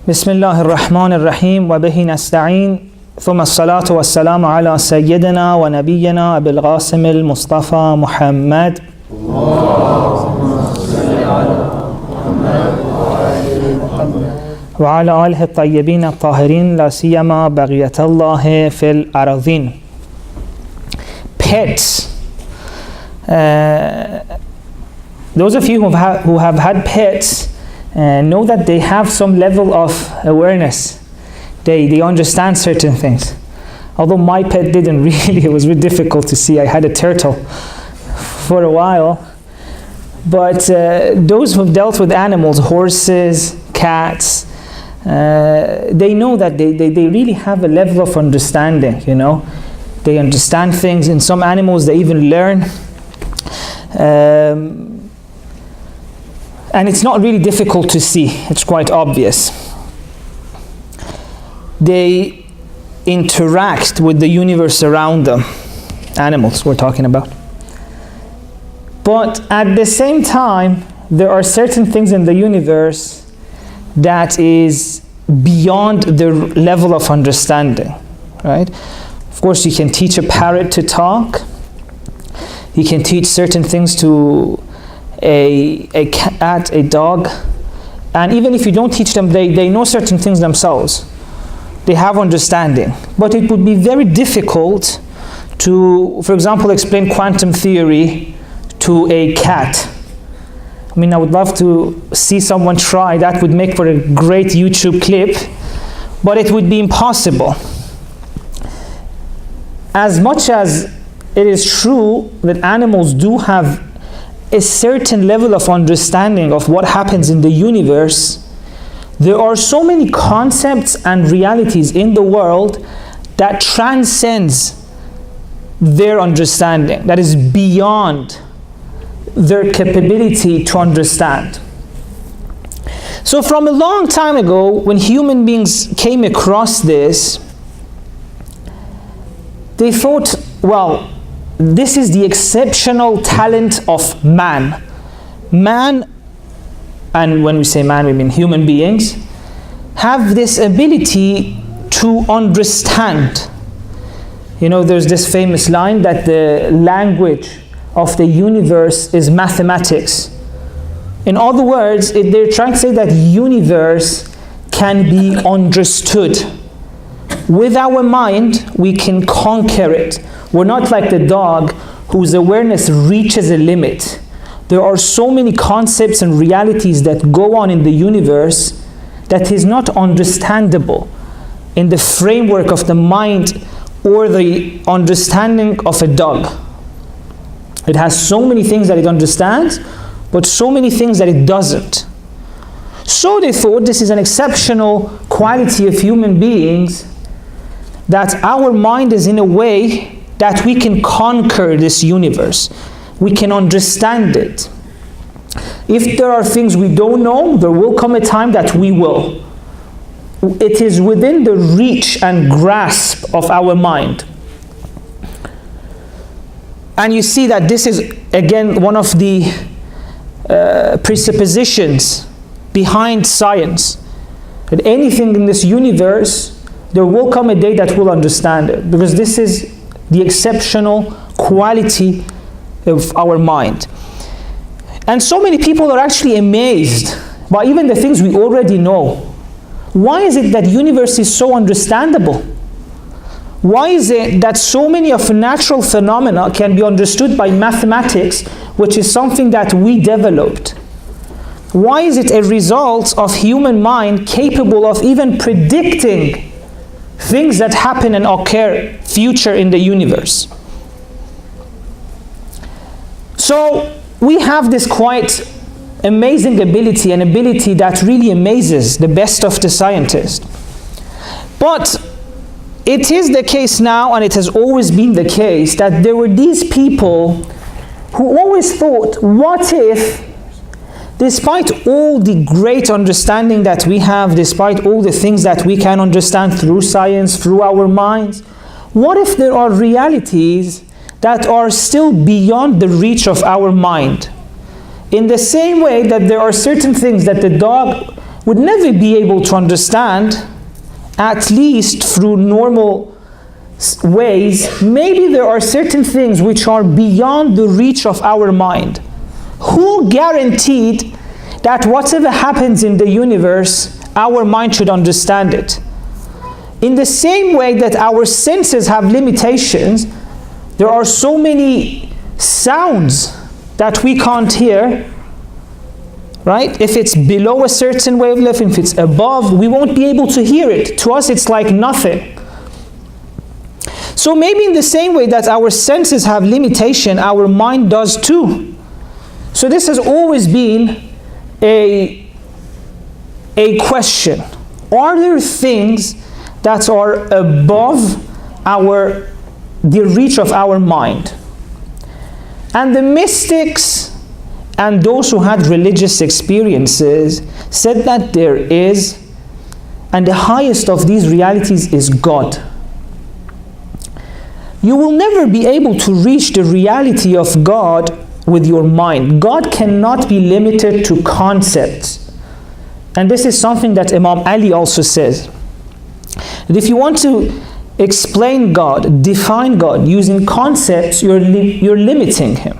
بسم الله الرحمن الرحيم وبه نستعين ثم الصلاة والسلام على سيدنا ونبينا أبي القاسم المصطفى محمد وعلى آله الطيبين الطاهرين لا سيما بقية الله في الأراضين. Pets. Those of you who have had pets know that they have some level of awareness. They understand certain things. Although my pet didn't really, it was really difficult to see. I had a turtle for a while. But those who have dealt with animals, horses, cats, they know that they really have a level of understanding, you know. They understand things. In some animals, they even learn. And it's not really difficult to see. It's quite obvious. They interact with the universe around them. Animals we're talking about. But at the same time, there are certain things in the universe that is beyond their level of understanding, right? Of course, you can teach a parrot to talk. You can teach certain things to a cat, a dog. And even if you don't teach them, they know certain things themselves. They have understanding. But it would be very difficult to, for example, explain quantum theory to a cat. I mean, I would love to see someone try. That would make for a great YouTube clip, but it would be impossible. As much as it is true that animals do have a certain level of understanding of what happens in the universe, there are so many concepts and realities in the world that transcends their understanding, that is beyond their capability to understand. So from a long time ago, when human beings came across this, they thought, well, this is the exceptional talent of man. Man, and when we say man, we mean human beings, have this ability to understand. You know, there's this famous line that the language of the universe is mathematics. In other words, they're trying to say that universe can be understood. With our mind, we can conquer it. We're not like the dog whose awareness reaches a limit. There are so many concepts and realities that go on in the universe that is not understandable in the framework of the mind or the understanding of a dog. It has so many things that it understands, but so many things that it doesn't. So they thought this is an exceptional quality of human beings, that our mind is in a way that we can conquer this universe. We can understand it. If there are things we don't know, there will come a time that we will. It is within the reach and grasp of our mind. And you see that this is, again, one of the presuppositions behind science. That anything in this universe, there will come a day that we'll understand it. Because this is the exceptional quality of our mind. And so many people are actually amazed by even the things we already know. Why is it that the universe is so understandable? Why is it that so many of natural phenomena can be understood by mathematics, which is something that we developed? Why is it a result of human mind capable of even predicting things that happen and occur future in the universe? So we have this quite amazing ability, an ability that really amazes the best of the scientists. But it is the case now, and it has always been the case, that there were these people who always thought, what if, despite all the great understanding that we have, despite all the things that we can understand through science, through our minds, what if there are realities that are still beyond the reach of our mind? In the same way that there are certain things that the dog would never be able to understand, at least through normal ways. Maybe there are certain things which are beyond the reach of our mind. Who guaranteed that whatever happens in the universe, our mind should understand it? In the same way that our senses have limitations, there are so many sounds that we can't hear, right? If it's below a certain wavelength, if it's above, we won't be able to hear it. To us, it's like nothing. So maybe in the same way that our senses have limitation, our mind does too. So this has always been a question. Are there things that are above the reach of our mind? And the mystics and those who had religious experiences said that there is, and the highest of these realities is God. You will never be able to reach the reality of God with your mind. God cannot be limited to concepts. And this is something that Imam Ali also says. That if you want to explain God, define God using concepts, you're limiting him.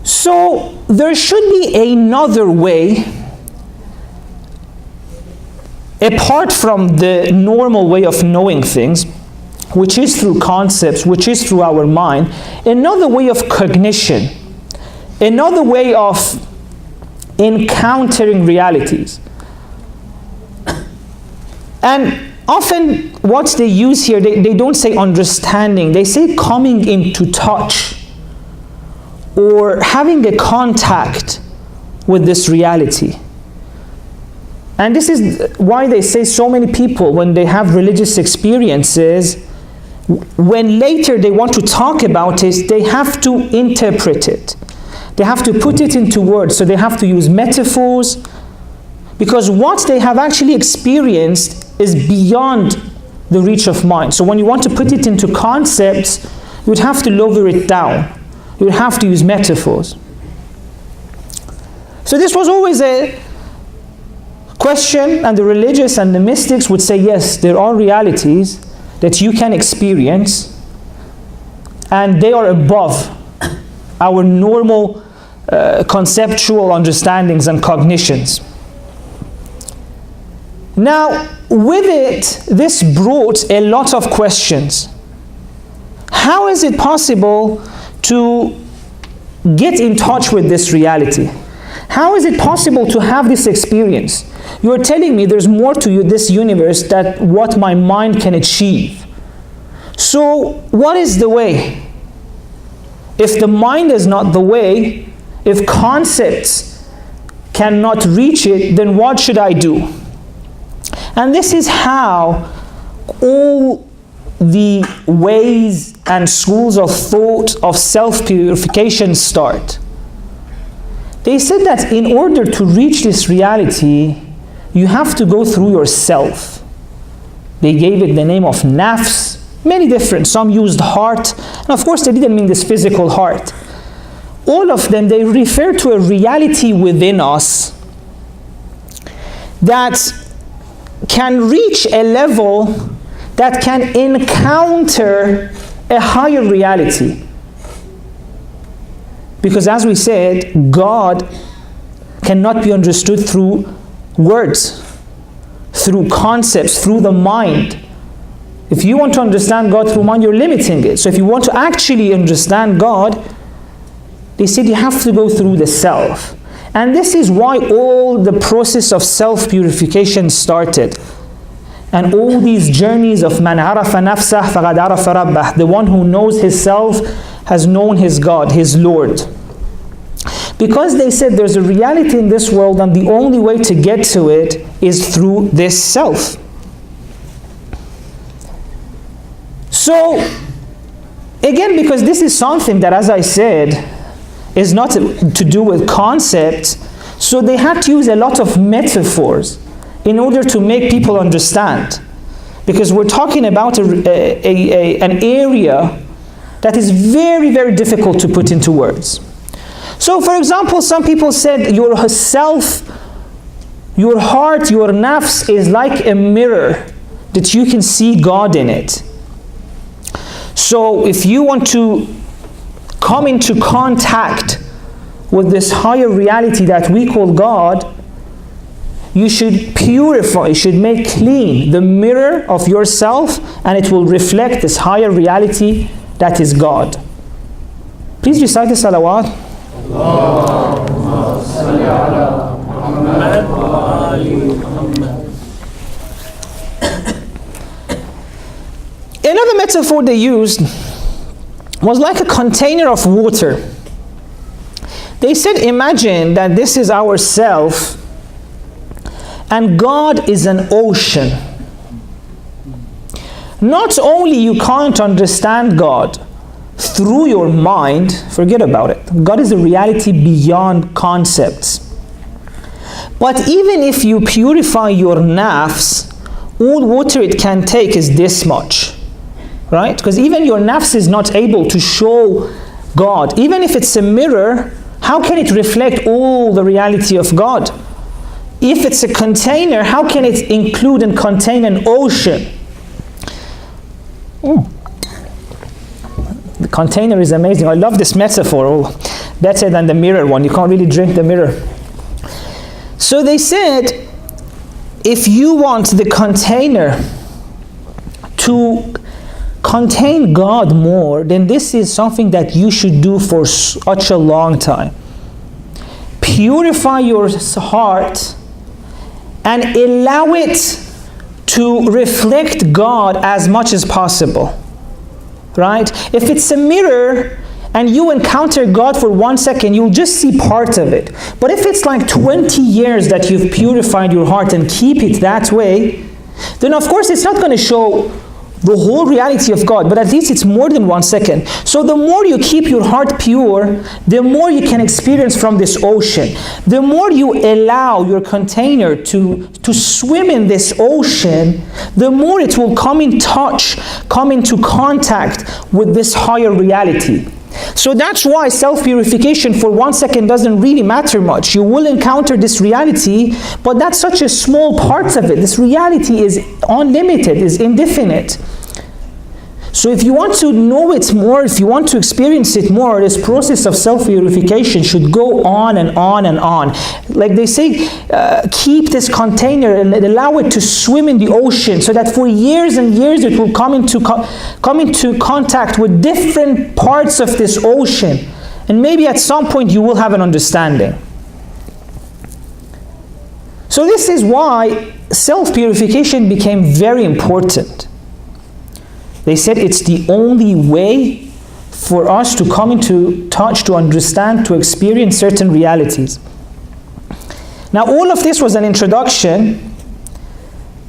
So there should be another way, apart from the normal way of knowing things, which is through concepts, which is through our mind, another way of cognition, another way of encountering realities. And often what they use here, they don't say understanding, they say coming into touch or having a contact with this reality. And this is why they say so many people, when they have religious experiences, when later they want to talk about it, they have to interpret it. They have to put it into words, so they have to use metaphors, because what they have actually experienced is beyond the reach of mind. So when you want to put it into concepts, you would have to lower it down. You would have to use metaphors. So this was always a question, and the religious and the mystics would say, yes, there are realities that you can experience, and they are above our normal conceptual understandings and cognitions. Now, with it, this brought a lot of questions. How is it possible to get in touch with this reality? How is it possible to have this experience? You are telling me there's more to this universe than what my mind can achieve. So what is the way? If the mind is not the way, if concepts cannot reach it, then what should I do? And this is how all the ways and schools of thought of self-purification start. They said that in order to reach this reality, you have to go through yourself. They gave it the name of nafs, many different. Some used heart, and of course they didn't mean this physical heart. All of them, they refer to a reality within us that can reach a level that can encounter a higher reality. Because as we said, God cannot be understood through words, through concepts, through the mind. If you want to understand God through mind, you're limiting it. So if you want to actually understand God, they said you have to go through the self. And this is why all the process of self-purification started. And all these journeys of man arafa nafsah faqad arafa rabbah, the one who knows his self has known his God, his Lord. Because they said there's a reality in this world, and the only way to get to it is through this self. So, again, because this is something that, as I said, is not to do with concepts, so they had to use a lot of metaphors in order to make people understand. Because we're talking about an area that is very, very difficult to put into words. So for example, some people said your self, your heart, your nafs is like a mirror that you can see God in it. So if you want to come into contact with this higher reality that we call God, you should purify, you should make clean the mirror of yourself, and it will reflect this higher reality that is God. Please recite the salawat. Allahumma salli ala Muhammad wa ali Muhammad. Another metaphor they used was like a container of water. They said, imagine that this is our self, and God is an ocean. Not only you can't understand God through your mind, forget about it. God is a reality beyond concepts. But even if you purify your nafs, all water it can take is this much. Right? Because even your nafs is not able to show God. Even if it's a mirror, how can it reflect all the reality of God? If it's a container, how can it include and contain an ocean? The container is amazing. I love this metaphor. Better than the mirror one. You can't really drink the mirror. So they said, if you want the container to contain God more, then this is something that you should do for such a long time. Purify your heart and allow it to reflect God as much as possible. Right? If it's a mirror and you encounter God for 1 second, you'll just see part of it. But if it's like 20 years that you've purified your heart and keep it that way, then of course it's not going to show the whole reality of God, but at least it's more than 1 second. So the more you keep your heart pure, the more you can experience from this ocean. The more you allow your container to swim in this ocean, the more it will come in touch, come into contact with this higher reality. So that's why self-purification for 1 second doesn't really matter much. You will encounter this reality, but that's such a small part of it. This reality is unlimited, is indefinite. So if you want to know it more, if you want to experience it more, this process of self-purification should go on and on and on. Like they say, keep this container and allow it to swim in the ocean so that for years and years it will come into contact with different parts of this ocean. And maybe at some point you will have an understanding. So this is why self-purification became very important. They said it's the only way for us to come into touch, to understand, to experience certain realities. Now all of this was an introduction,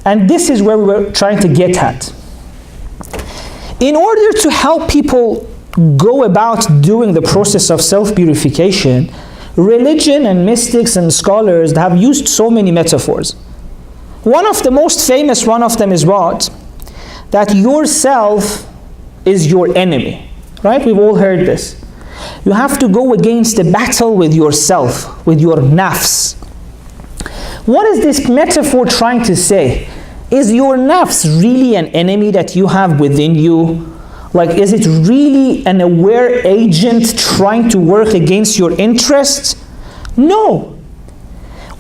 and this is where we were trying to get at. In order to help people go about doing the process of self-purification, religion and mystics and scholars have used so many metaphors. One of the most famous one of them is what? That yourself is your enemy, right? We've all heard this. You have to go against the battle with yourself, with your nafs. What is this metaphor trying to say? Is your nafs really an enemy that you have within you? Like, is it really an aware agent trying to work against your interests? No.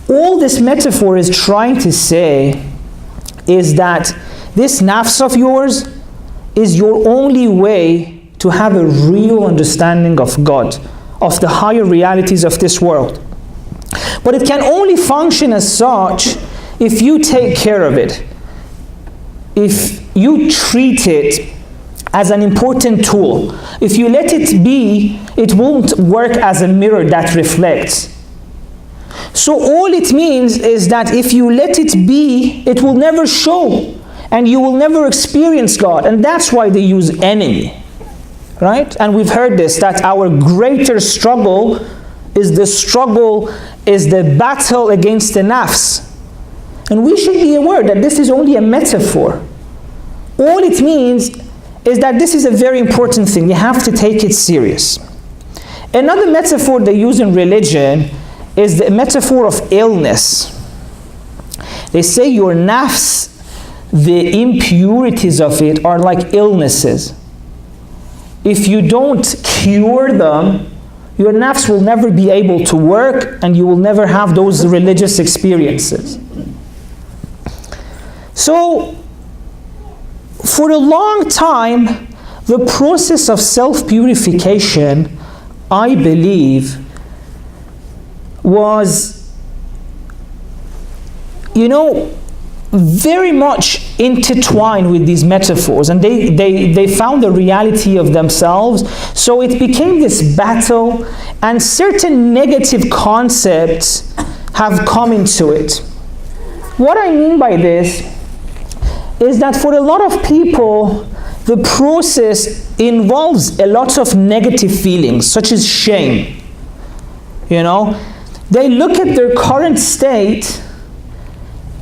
All this metaphor is trying to say is that this nafs of yours is your only way to have a real understanding of God, of the higher realities of this world. But it can only function as such if you take care of it. If you treat it as an important tool. If you let it be, it won't work as a mirror that reflects. So all it means is that if you let it be, it will never show. And you will never experience God. And that's why they use enemy. Right? And we've heard this, that our greater struggle is the battle against the nafs. And we should be aware that this is only a metaphor. All it means is that this is a very important thing. You have to take it serious. Another metaphor they use in religion is the metaphor of illness. They say your nafs, the impurities of it are like illnesses. If you don't cure them, your nafs will never be able to work and you will never have those religious experiences. So, for a long time, the process of self-purification, I believe, was, very much intertwined with these metaphors, and they found the reality of themselves. So it became this battle, and certain negative concepts have come into it. What I mean by this is that for a lot of people, the process involves a lot of negative feelings, such as shame. They look at their current state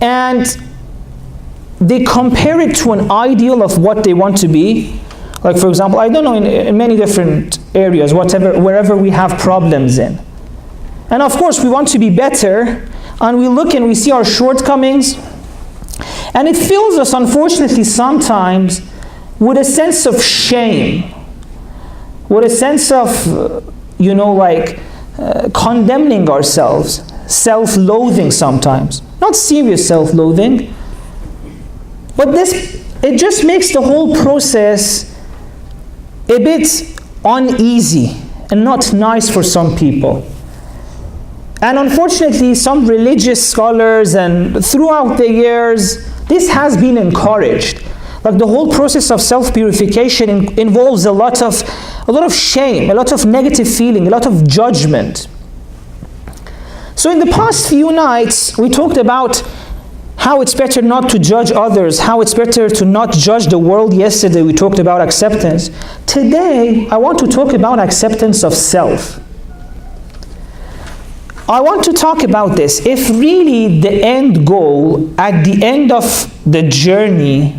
and they compare it to an ideal of what they want to be. Like, for example, I don't know, in many different areas, wherever we have problems in. And of course, we want to be better, and we look and we see our shortcomings, and it fills us, unfortunately, sometimes with a sense of shame, with a sense of, condemning ourselves, self-loathing sometimes. Not serious self-loathing, but it just makes the whole process a bit uneasy and not nice for some people. And unfortunately, some religious scholars and throughout the years, this has been encouraged. Like, the whole process of self-purification involves a lot of shame, a lot of negative feeling, a lot of judgment. So in the past few nights, we talked about how it's better not to judge others, how it's better to not judge the world. Yesterday we talked about acceptance. Today, I want to talk about acceptance of self. I want to talk about this. If really the end goal at the end of the journey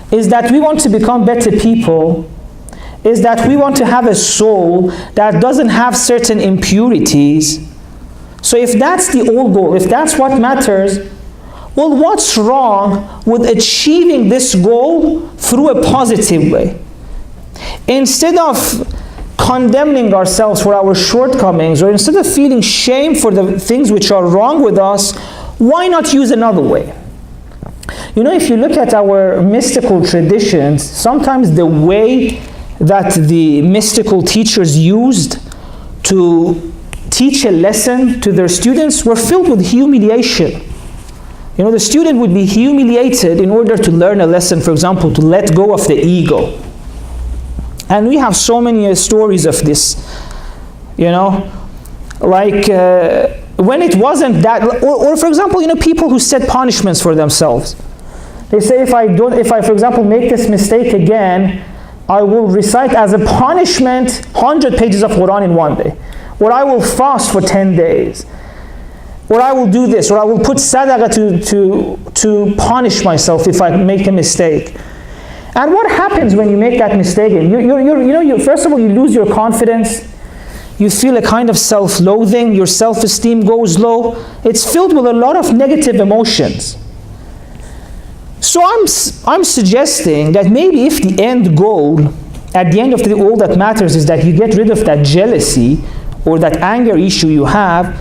is that we want to become better people, is that we want to have a soul that doesn't have certain impurities. So if that's the old goal, if that's what matters, well, what's wrong with achieving this goal through a positive way? Instead of condemning ourselves for our shortcomings, or instead of feeling shame for the things which are wrong with us, why not use another way? If you look at our mystical traditions, sometimes the way that the mystical teachers used to teach a lesson to their students were filled with humiliation. The student would be humiliated in order to learn a lesson, for example, to let go of the ego. And we have so many stories of this, like when it wasn't that, or for example, people who set punishments for themselves. They say, if I, for example, make this mistake again, I will recite as a punishment 100 pages of Quran in one day. Or I will fast for 10 days. Or I will do this, or I will put sadaqah to punish myself if I make a mistake. And what happens when you make that mistake? First of all, you lose your confidence. You feel a kind of self-loathing. Your self-esteem goes low. It's filled with a lot of negative emotions. So I'm suggesting that maybe if the end goal, at the end of the all that matters is that you get rid of that jealousy or that anger issue you have,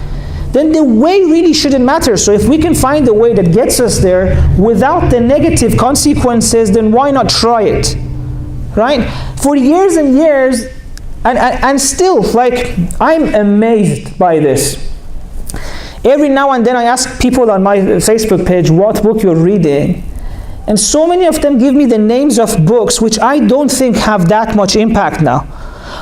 then the way really shouldn't matter. So if we can find a way that gets us there without the negative consequences, then why not try it? Right? For years and years, and still, I'm amazed by this. Every now and then I ask people on my Facebook page what book you're reading, and so many of them give me the names of books which I don't think have that much impact now.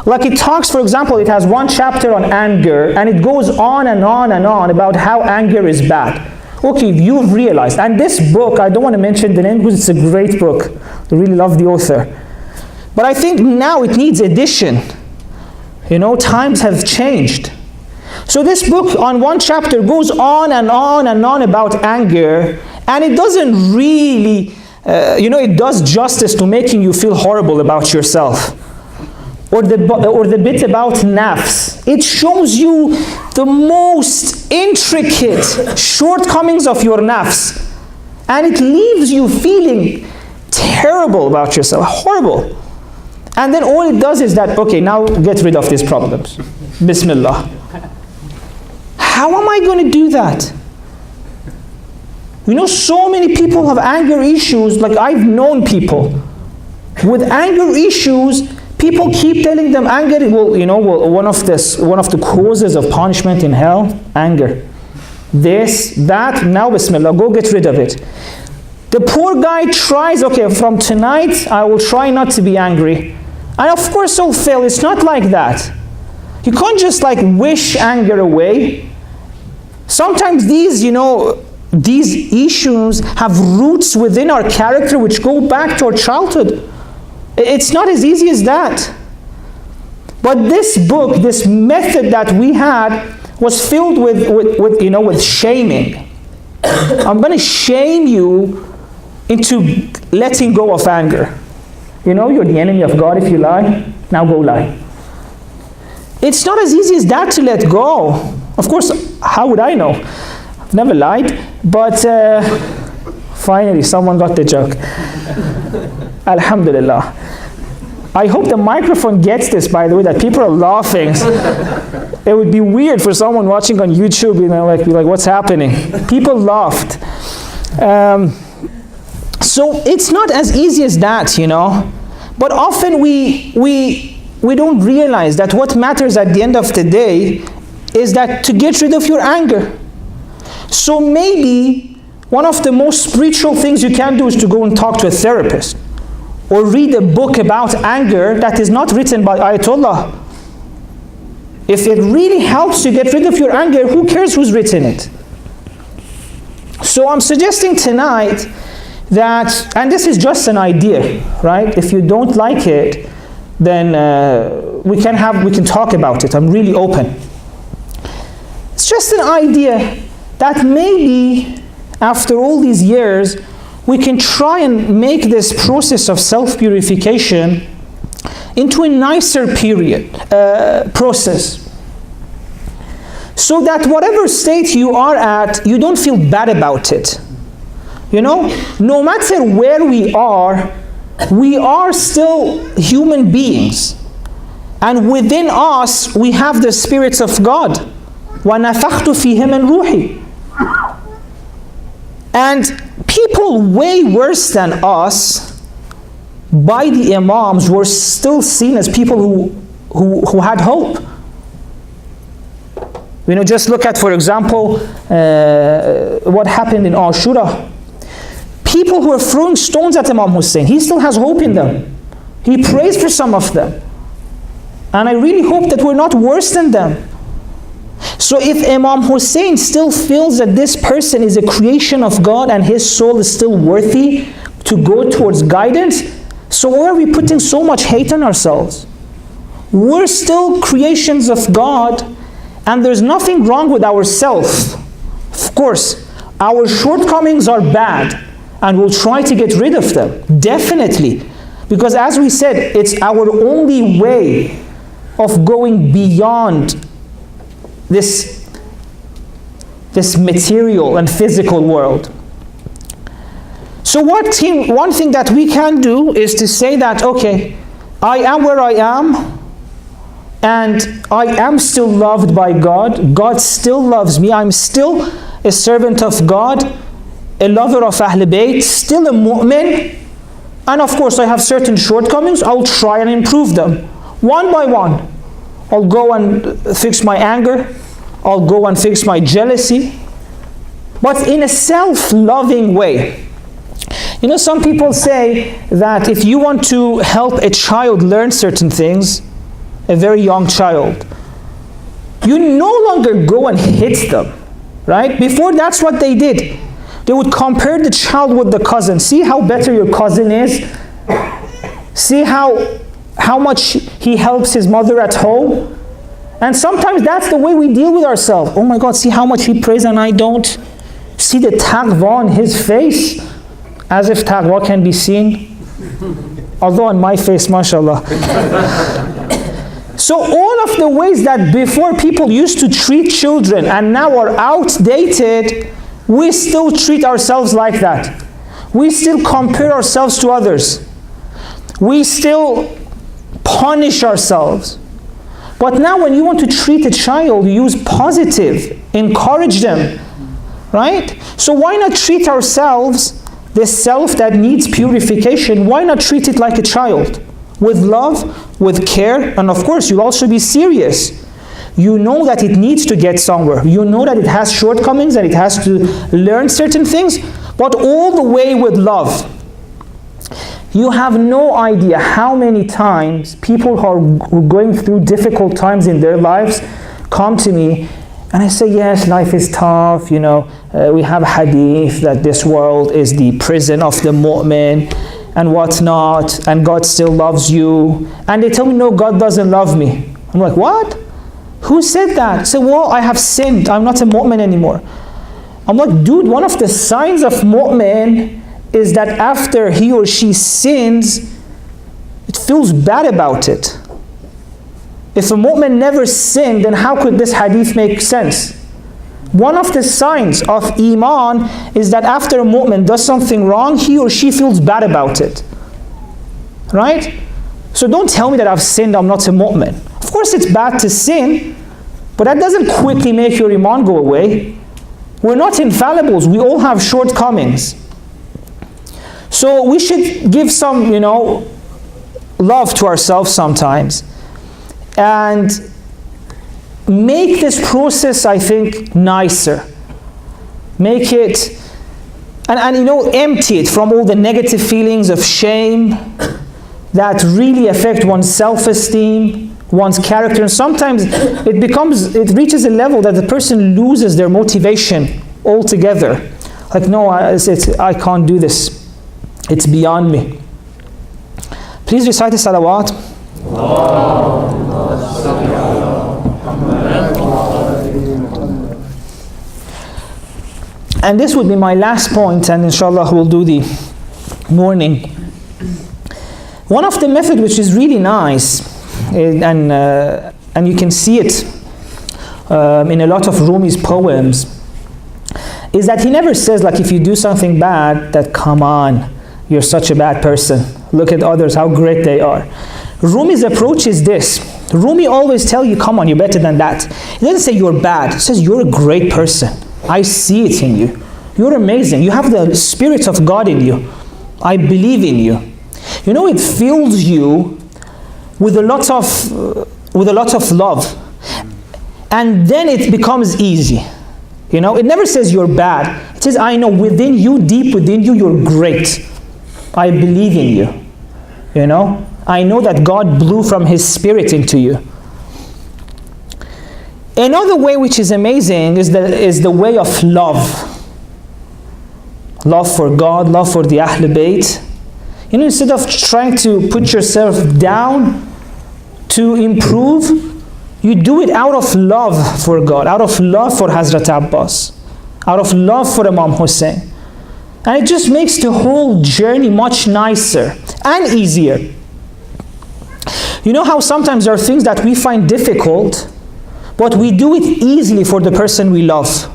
Like, it talks, for example, it has one chapter on anger, and it goes on and on and on about how anger is bad. Okay, you've realized, and this book, I don't want to mention the name because it's a great book. I really love the author. But I think now it needs addition. Times have changed. So this book on one chapter goes on and on and on about anger, and it doesn't really, it does justice to making you feel horrible about yourself. or the bit about nafs. It shows you the most intricate shortcomings of your nafs. And it leaves you feeling terrible about yourself, horrible. And then all it does is that, okay, now get rid of these problems. Bismillah. How am I going to do that? You know, so many people have anger issues. Like, I've known people with anger issues. People keep telling them anger, one of the causes of punishment in hell, anger. This, that, now Bismillah, go get rid of it. The poor guy tries, okay, from tonight, I will try not to be angry. And of course he'll fail. It's not like that. You can't just like wish anger away. Sometimes these issues have roots within our character which go back to our childhood. It's not as easy as that. But this book, this method that we had, was filled with shaming. I'm going to shame you into letting go of anger. You're the enemy of God if you lie. Now go lie. It's not as easy as that to let go. Of course, how would I know? I've never lied. But finally, someone got the joke. Alhamdulillah. I hope the microphone gets this, by the way, that people are laughing. It would be weird for someone watching on YouTube, be like, what's happening? People laughed. So it's not as easy as that, But often we don't realize that what matters at the end of the day is that to get rid of your anger. So maybe one of the most spiritual things you can do is to go and talk to a therapist, or read a book about anger that is not written by Ayatollah. If it really helps you get rid of your anger, who cares who's written it? So I'm suggesting tonight that, and this is just an idea, right? If you don't like it, then we can talk about it. I'm really open. It's just an idea that maybe after all these years, we can try and make this process of self-purification into a nicer process. So that whatever state you are at, you don't feel bad about it. No matter where we are still human beings. And within us, we have the spirits of God. وَنَفَخْتُ فِيهِ مِنْ رُوحِي. And people way worse than us, by the Imams, were still seen as people who had hope. Just look at, for example, what happened in Ashura. People who were throwing stones at Imam Hussein, he still has hope in them. He prays for some of them. And I really hope that we're not worse than them. So if Imam Hussein still feels that this person is a creation of God and his soul is still worthy to go towards guidance, so why are we putting so much hate on ourselves? We're still creations of God, and there's nothing wrong with ourselves. Of course, our shortcomings are bad, and we'll try to get rid of them, definitely. Because as we said, it's our only way of going beyond this material and physical world. So one thing that we can do is to say that, okay, I am where I am, and I am still loved by God. God still loves me. I'm still a servant of God, a lover of Ahl Bayt, still a mu'min. And of course, I have certain shortcomings. I'll try and improve them, one by one. I'll go and fix my anger. I'll go and fix my jealousy. But in a self-loving way. Some people say that if you want to help a child learn certain things, a very young child, you no longer go and hit them, right? Before, that's what they did. They would compare the child with the cousin. See how better your cousin is? See how much he helps his mother at home? And sometimes that's the way we deal with ourselves. Oh my God, see how much he prays and I don't? See the taqwa on his face? As if taqwa can be seen. Although on my face, mashallah. So all of the ways that before people used to treat children and now are outdated, we still treat ourselves like that. We still compare ourselves to others. We still punish ourselves. But now when you want to treat a child, you use positive, encourage them, right? So why not treat ourselves, the self that needs purification, why not treat it like a child? With love, with care, and of course you'll also be serious. You know that it needs to get somewhere. You know that it has shortcomings and it has to learn certain things, but all the way with love. You have no idea how many times people who are going through difficult times in their lives come to me and I say, yes, life is tough, you know, we have a hadith that this world is the prison of the mu'min and whatnot, and God still loves you. And they tell me, no, God doesn't love me. I'm like, what? Who said that? I said, well, I have sinned, I'm not a mu'min anymore. I'm like, dude, one of the signs of mu'min is that after he or she sins, it feels bad about it. If a mu'min never sinned, then how could this hadith make sense? One of the signs of iman is that after a mu'min does something wrong, he or she feels bad about it. Right? So don't tell me that I've sinned, I'm not a mu'min. Of course it's bad to sin, but that doesn't quickly make your iman go away. We're not infallibles, we all have shortcomings. So we should give some, love to ourselves sometimes. And make this process, I think, nicer. Make it, empty it from all the negative feelings of shame that really affect one's self-esteem, one's character. And sometimes it reaches a level that the person loses their motivation altogether. Like, no, I can't do this. It's beyond me. Please recite the salawat. And this would be my last point, and inshallah we'll do the morning. One of the methods which is really nice, and you can see it in a lot of Rumi's poems, is that he never says, like, if you do something bad, that come on, you're such a bad person. Look at others, how great they are. Rumi's approach is this. Rumi always tell you, come on, you're better than that. He doesn't say you're bad. He says you're a great person. I see it in you. You're amazing. You have the Spirit of God in you. I believe in you. It fills you with a lot of love. And then it becomes easy. It never says you're bad. It says, I know within you, deep within you, you're great. I believe in you. I know that God blew from His Spirit into you. Another way which is amazing is the way of love. Love for God, love for the Ahl Bayt. Instead of trying to put yourself down to improve, you do it out of love for God, out of love for Hazrat Abbas, out of love for Imam Hussein. And it just makes the whole journey much nicer and easier. You know how sometimes there are things that we find difficult, but we do it easily for the person we love.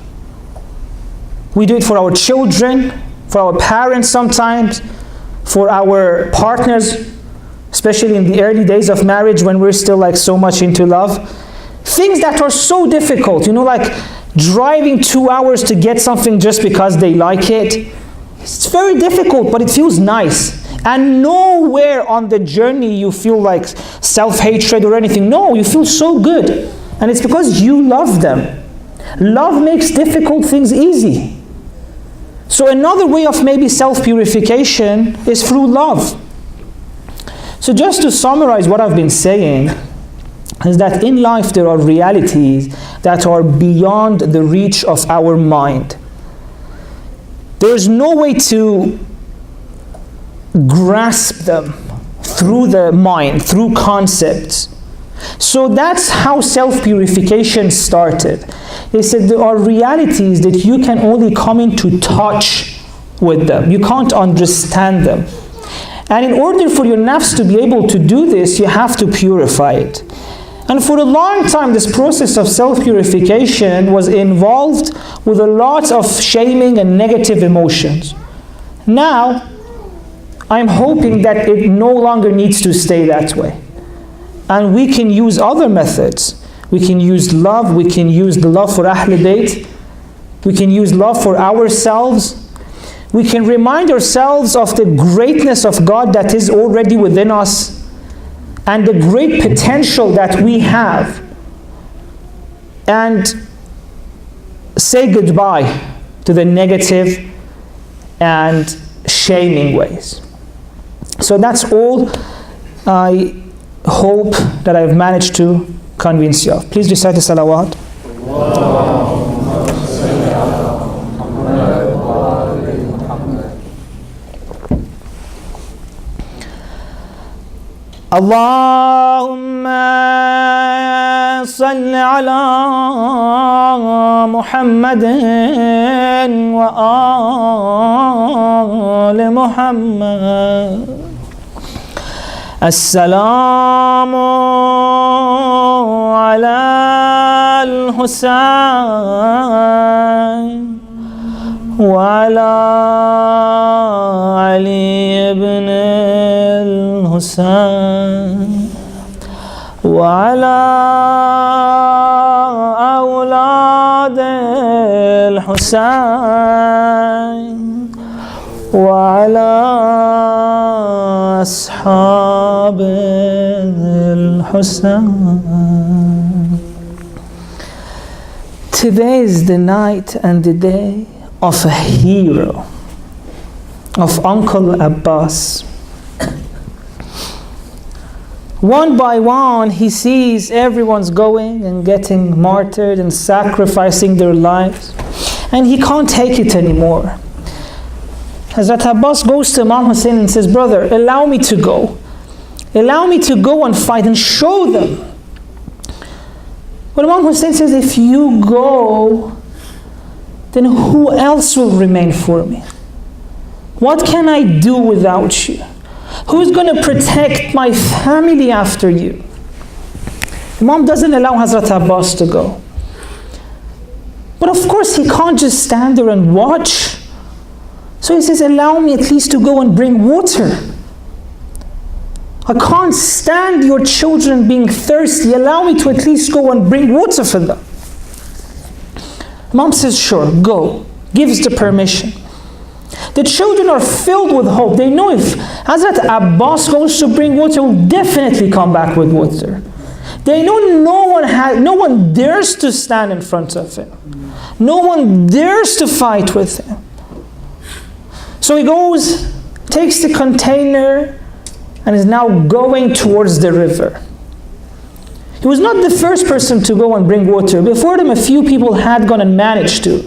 We do it for our children, for our parents sometimes, for our partners, especially in the early days of marriage when we're still like so much into love. Things that are so difficult, like driving 2 hours to get something just because they like it. It's very difficult, but it feels nice. And nowhere on the journey you feel like self-hatred or anything. No, you feel so good. And it's because you love them. Love makes difficult things easy. So another way of maybe self-purification is through love. So just to summarize what I've been saying, is that in life there are realities that are beyond the reach of our mind. There's no way to grasp them through the mind, through concepts. So that's how self-purification started. They said there are realities that you can only come into touch with them. You can't understand them. And in order for your nafs to be able to do this, you have to purify it. And for a long time, this process of self-purification was involved with a lot of shaming and negative emotions. Now, I'm hoping that it no longer needs to stay that way. And we can use other methods. We can use love. We can use the love for Ahl Bayt. We can use love for ourselves. We can remind ourselves of the greatness of God that is already within us and the great potential that we have, and say goodbye to the negative and shaming ways. So that's all I hope that I've managed to convince you of. Please recite the salawat. Allahumma salli ala Muhammadin wa ali Muhammad. As-salamu ala al-Husayn wa ala Ali ibn al-Husayn wa ala awlad al-Husayn wa ala ashab al-Husayn. Today is the night and the day of a hero, of Uncle Abbas. One by one, he sees everyone's going and getting martyred and sacrificing their lives, and he can't take it anymore. Hazrat Abbas goes to Imam Hussein and says, brother, allow me to go. Allow me to go and fight and show them. But Imam Hussein says, if you go, then who else will remain for me? What can I do without you? Who's going to protect my family after you? Imam doesn't allow Hazrat Abbas to go. But of course he can't just stand there and watch. So he says, allow me at least to go and bring water. I can't stand your children being thirsty. Allow me to at least go and bring water for them. Mom says, sure, go. Gives the permission. The children are filled with hope. They know if Hazrat Abbas goes to bring water, will definitely come back with water. They know no one dares to stand in front of him. No one dares to fight with him. So he goes, takes the container, and is now going towards the river. He was not the first person to go and bring water. Before him, a few people had gone and managed to.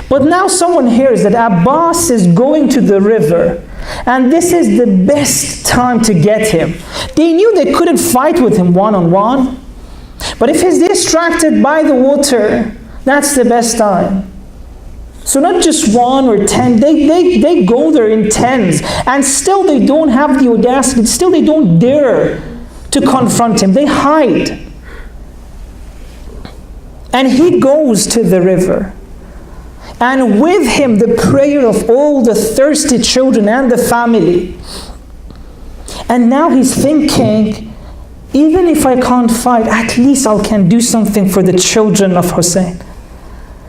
But now someone hears that Abbas is going to the river, and this is the best time to get him. They knew they couldn't fight with him one-on-one, but if he's distracted by the water, that's the best time. So not just 1 or 10, they go there in tens, and still they don't have the audacity, still they don't dare to confront him. They hide. And he goes to the river. And with him the prayer of all the thirsty children and the family. And now he's thinking, even if I can't fight, at least I can do something for the children of Hussein.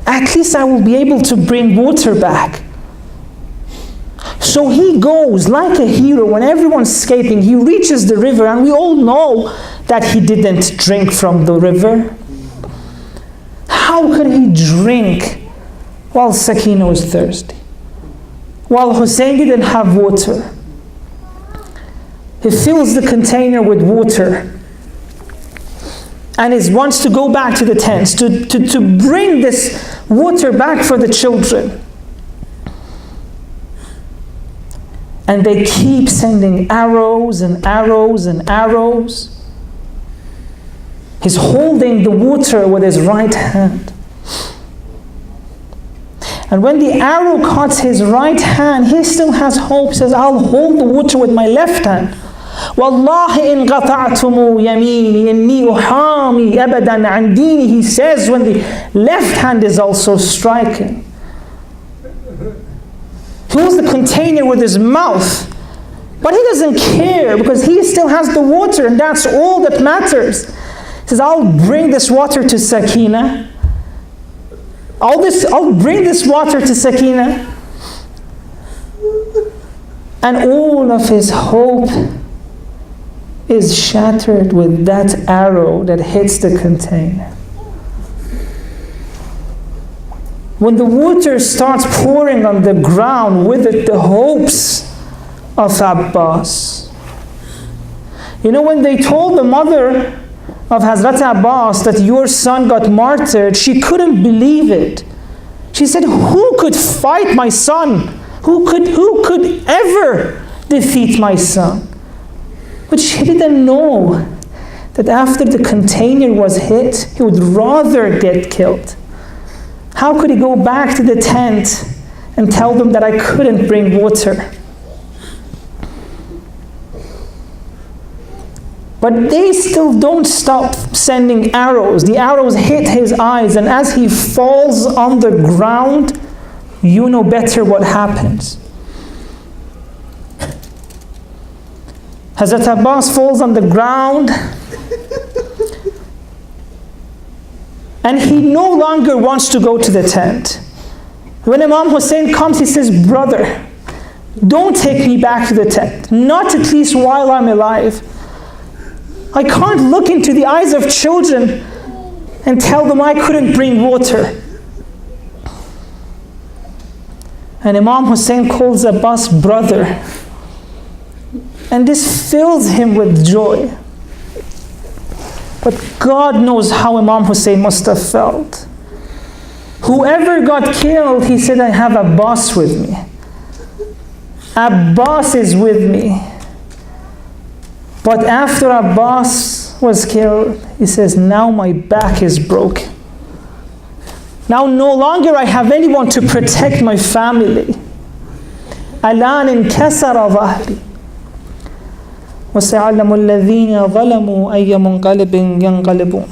At least I will be able to bring water back. So he goes like a hero when everyone's escaping. He reaches the river, and we all know that he didn't drink from the river. How could he drink while Sakina was thirsty? While Hussein didn't have water. He fills the container with water and wants to go back to the tents to bring this water back for the children. And they keep sending arrows and arrows and arrows. He's holding the water with his right hand. And when the arrow cuts his right hand, he still has hope. He says, I'll hold the water with my left hand. وَاللَّهِ إِن قَطَعْتُمُ يَمِينِي إِنِّي أُحَامِي أَبَدًا عَنْ دِينِي. He says when the left hand is also striking. He holds the container with his mouth, but he doesn't care because he still has the water, and that's all that matters. He says, I'll bring this water to Sakina. I'll bring this water to Sakina. And all of his hope is shattered with that arrow that hits the container. When the water starts pouring on the ground, with it the hopes of Abbas. You know, when they told the mother of Hazrat Abbas that your son got martyred, she couldn't believe it. She said, who could fight my son? Who could ever defeat my son? But she didn't know that after the container was hit, he would rather get killed. How could he go back to the tent and tell them that I couldn't bring water? But they still don't stop sending arrows. The arrows hit his eyes, and as he falls on the ground, you know better what happens. Hazrat Abbas falls on the ground, and he no longer wants to go to the tent. When Imam Hussein comes, he says, brother, don't take me back to the tent, not at least while I'm alive. I can't look into the eyes of children and tell them I couldn't bring water. And Imam Hussein calls Abbas brother. And this fills him with joy. But God knows how Imam Hussein must have felt. Whoever got killed, he said, I have Abbas with me. Abbas is with me. But after Abbas was killed, he says, now my back is broken. Now no longer I have anyone to protect my family. Alan inkasara dhahri. وَسَيَعْلَمُ الَّذِينَ ظَلَمُوا أَيَّ مُنْقَلِبٍ يَنْقَلِبُونَ.